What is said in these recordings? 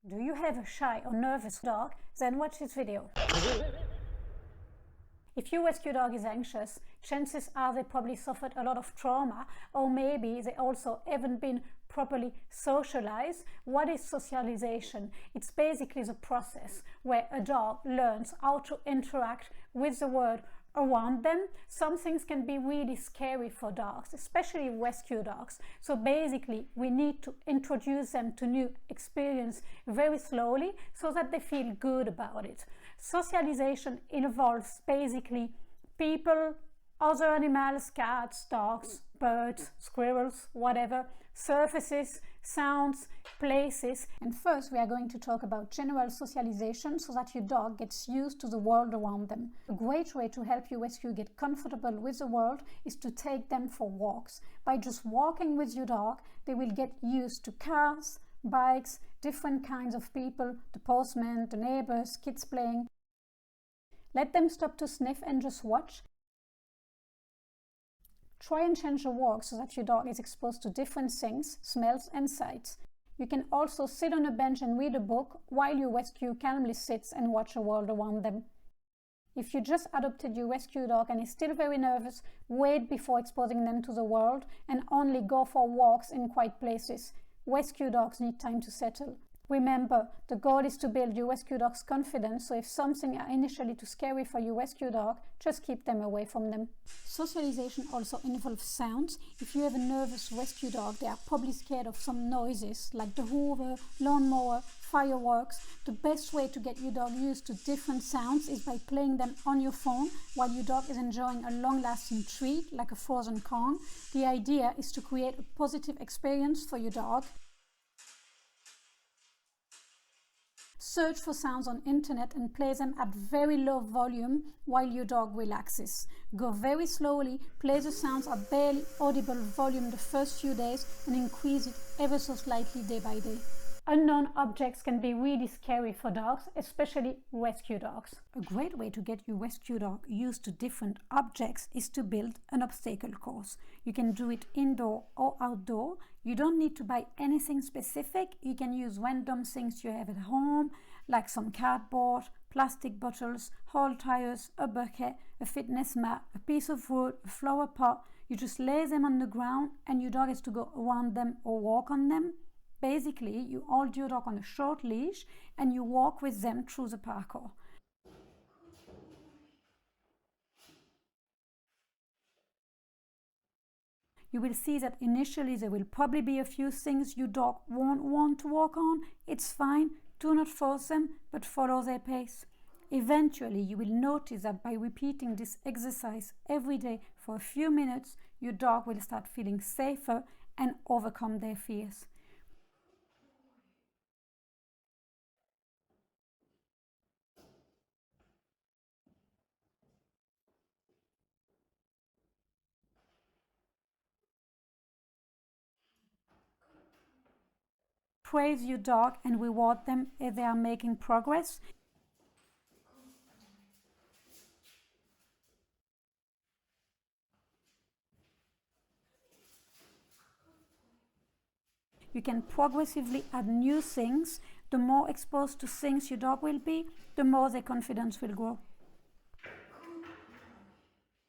Do you have a shy or nervous dog? Then watch this video. If your rescue dog is anxious, chances are they probably suffered a lot of trauma, or maybe they also haven't been properly socialized. What is socialization? It's basically the process where a dog learns how to interact with the world around them. Some things can be really scary for dogs, especially rescue dogs. So basically, we need to introduce them to new experience very slowly so that they feel good about it. Socialization involves basically people, other animals, cats, dogs, birds, squirrels, whatever, surfaces, sounds, places. And first we are going to talk about general socialization so that your dog gets used to the world around them. A great way to help your rescue get comfortable with the world is to take them for walks. By just walking with your dog, they will get used to cars, bikes, different kinds of people, the postman, the neighbors, kids playing. Let them stop to sniff and just watch. Try and change the walk so that your dog is exposed to different things, smells and sights. You can also sit on a bench and read a book while your rescue calmly sits and watch the world around them. If you just adopted your rescue dog and is still very nervous, wait before exposing them to the world and only go for walks in quiet places. Rescue dogs need time to settle. Remember, the goal is to build your rescue dog's confidence, so if something are initially too scary for your rescue dog, just keep them away from them. Socialization also involves sounds. If you have a nervous rescue dog, they are probably scared of some noises like the hoover, lawnmower, fireworks. The best way to get your dog used to different sounds is by playing them on your phone while your dog is enjoying a long-lasting treat like a frozen cone. The idea is to create a positive experience for your dog. Search for sounds on internet and play them at very low volume while your dog relaxes. Go very slowly, play the sounds at barely audible volume the first few days and increase it ever so slightly day by day. Unknown objects can be really scary for dogs, especially rescue dogs. A great way to get your rescue dog used to different objects is to build an obstacle course. You can do it indoor or outdoor. You don't need to buy anything specific. You can use random things you have at home, like some cardboard, plastic bottles, whole tires, a bucket, a fitness mat, a piece of wood, a flower pot. You just lay them on the ground and your dog has to go around them or walk on them. Basically, you hold your dog on a short leash and you walk with them through the parkour. You will see that initially there will probably be a few things your dog won't want to walk on. It's fine, do not force them, but follow their pace. Eventually, you will notice that by repeating this exercise every day for a few minutes, your dog will start feeling safer and overcome their fears. Praise your dog and reward them if they are making progress. You can progressively add new things. The more exposed to things your dog will be, the more their confidence will grow.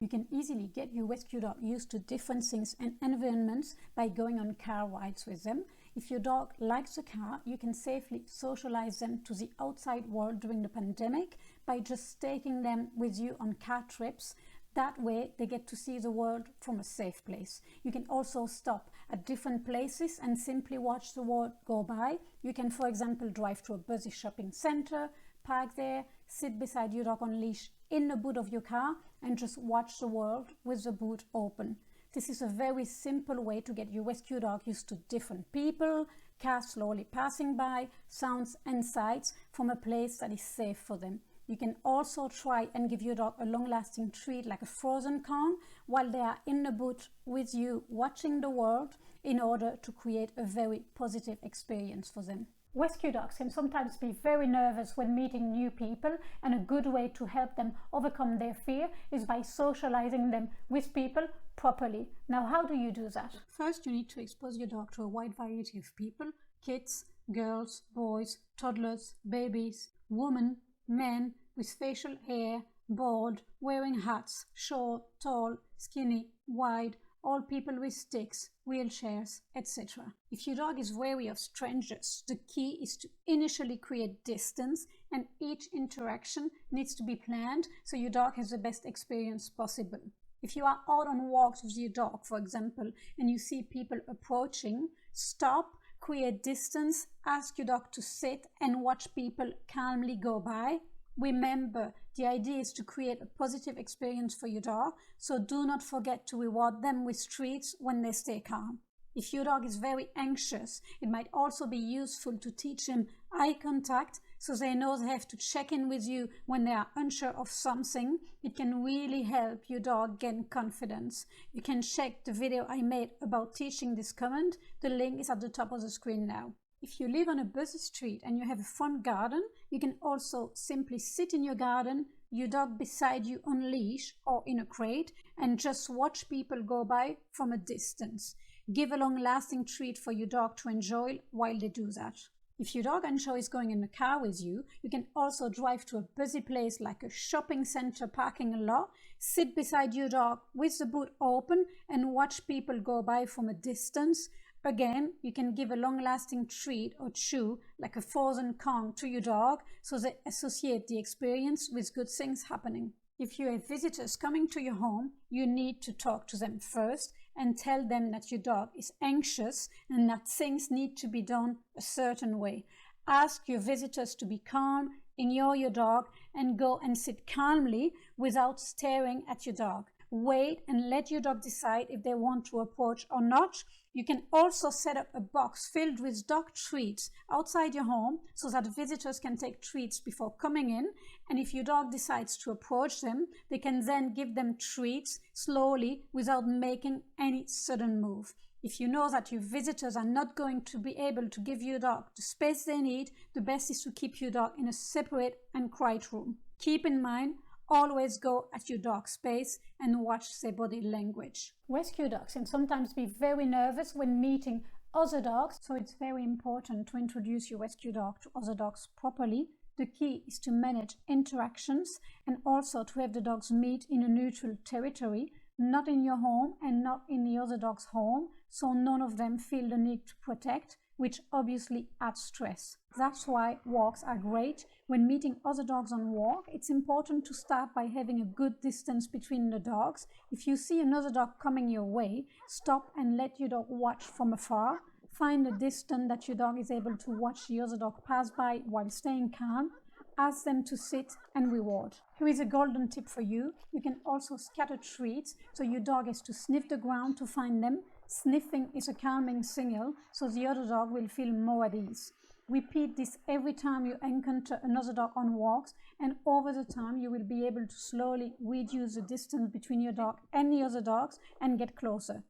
You can easily get your rescue dog used to different things and environments by going on car rides with them. If your dog likes a car, you can safely socialize them to the outside world during the pandemic by just taking them with you on car trips. That way they get to see the world from a safe place. You can also stop at different places and simply watch the world go by. You can, for example, drive to a busy shopping center, park there, sit beside your dog on leash in the boot of your car and just watch the world with the boot open. This is a very simple way to get your rescue dog used to different people, cars slowly passing by, sounds and sights from a place that is safe for them. You can also try and give your dog a long-lasting treat like a frozen cone while they are in the boot with you watching the world in order to create a very positive experience for them. Rescue dogs can sometimes be very nervous when meeting new people, and a good way to help them overcome their fear is by socializing them with people properly. Now, how do you do that? First, you need to expose your dog to a wide variety of people, kids, girls, boys, toddlers, babies, women, men with facial hair, bald, wearing hats, short, tall, skinny, wide, all people with sticks, wheelchairs, etc. If your dog is wary of strangers, the key is to initially create distance, and each interaction needs to be planned so your dog has the best experience possible. If you are out on walks with your dog, for example, and you see people approaching, stop, create distance, ask your dog to sit and watch people calmly go by. Remember, the idea is to create a positive experience for your dog, so do not forget to reward them with treats when they stay calm. If your dog is very anxious, it might also be useful to teach him eye contact so they know they have to check in with you when they are unsure of something. It can really help your dog gain confidence. You can check the video I made about teaching this command. The link is at the top of the screen now. If you live on a busy street and you have a front garden, you can also simply sit in your garden, your dog beside you on leash or in a crate, and just watch people go by from a distance. Give a long-lasting treat for your dog to enjoy while they do that. If your dog enjoys going in the car with you, you can also drive to a busy place like a shopping center parking lot, sit beside your dog with the boot open and watch people go by from a distance. Again, you can give a long-lasting treat or chew like a frozen Kong to your dog so they associate the experience with good things happening. If you have visitors coming to your home, you need to talk to them first and tell them that your dog is anxious and that things need to be done a certain way. Ask your visitors to be calm, ignore your dog, and go and sit calmly without staring at your dog. Wait and let your dog decide if they want to approach or not. You can also set up a box filled with dog treats outside your home so that visitors can take treats before coming in, and if your dog decides to approach them, they can then give them treats slowly without making any sudden move. If you know that your visitors are not going to be able to give your dog the space they need, the best is to keep your dog in a separate and quiet room. Keep in mind, always go at your dog's pace and watch their body language. Rescue dogs can sometimes be very nervous when meeting other dogs, so it's very important to introduce your rescue dog to other dogs properly. The key is to manage interactions and also to have the dogs meet in a neutral territory, not in your home and not in the other dog's home, so none of them feel the need to protect, which obviously adds stress. That's why walks are great. When meeting other dogs on walk, it's important to start by having a good distance between the dogs. If you see another dog coming your way, stop and let your dog watch from afar. Find a distance that your dog is able to watch the other dog pass by while staying calm. Ask them to sit and reward. Here is a golden tip for you. You can also scatter treats so your dog has to sniff the ground to find them. Sniffing is a calming signal, so the other dog will feel more at ease. Repeat this every time you encounter another dog on walks, and over the time you will be able to slowly reduce the distance between your dog and the other dogs and get closer.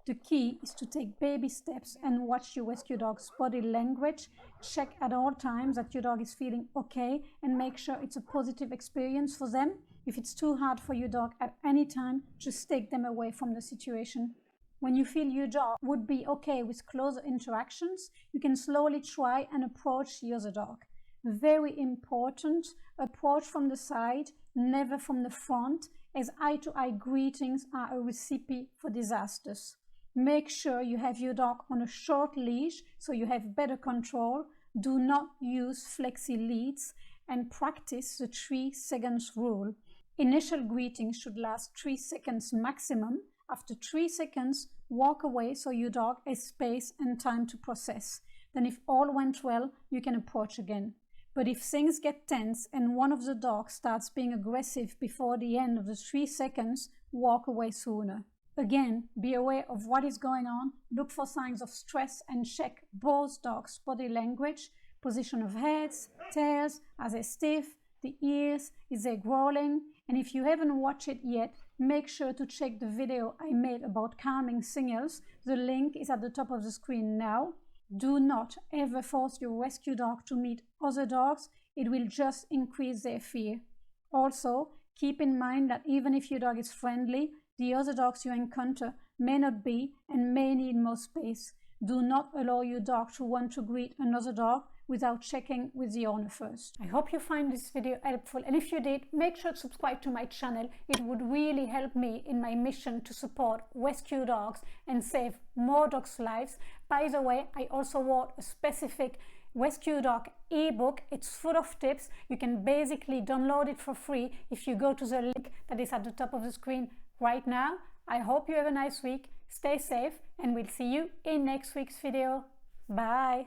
The key is to take baby steps and watch your rescue dog's body language. Check at all times that your dog is feeling okay and make sure it's a positive experience for them. If it's too hard for your dog at any time, just take them away from the situation. When you feel your dog would be okay with closer interactions, you can slowly try and approach the other dog. Very important, approach from the side, never from the front, as eye-to-eye greetings are a recipe for disasters. Make sure you have your dog on a short leash so you have better control. Do not use flexi leads and practice the 3 seconds rule. Initial greetings should last 3 seconds maximum. After 3 seconds, walk away so your dog has space and time to process. Then if all went well, you can approach again. But if things get tense and one of the dogs starts being aggressive before the end of the 3 seconds, walk away sooner. Again, be aware of what is going on, look for signs of stress and check both dogs' body language, position of heads, tails, are they stiff, the ears, is they growling, and if you haven't watched it yet, make sure to check the video I made about calming signals. The link is at the top of the screen now. Do not ever force your rescue dog to meet other dogs. It will just increase their fear. Also, keep in mind that even if your dog is friendly, the other dogs you encounter may not be and may need more space. Do not allow your dog to want to greet another dog without checking with the owner first. I hope you find this video helpful, and if you did, make sure to subscribe to my channel. It would really help me in my mission to support rescue dogs and save more dogs' lives. By the way, I also wrote a specific rescue dog ebook. It's full of tips. You can basically download it for free if you go to the link that is at the top of the screen right now. I hope you have a nice week. Stay safe, and we'll see you in next week's video. Bye.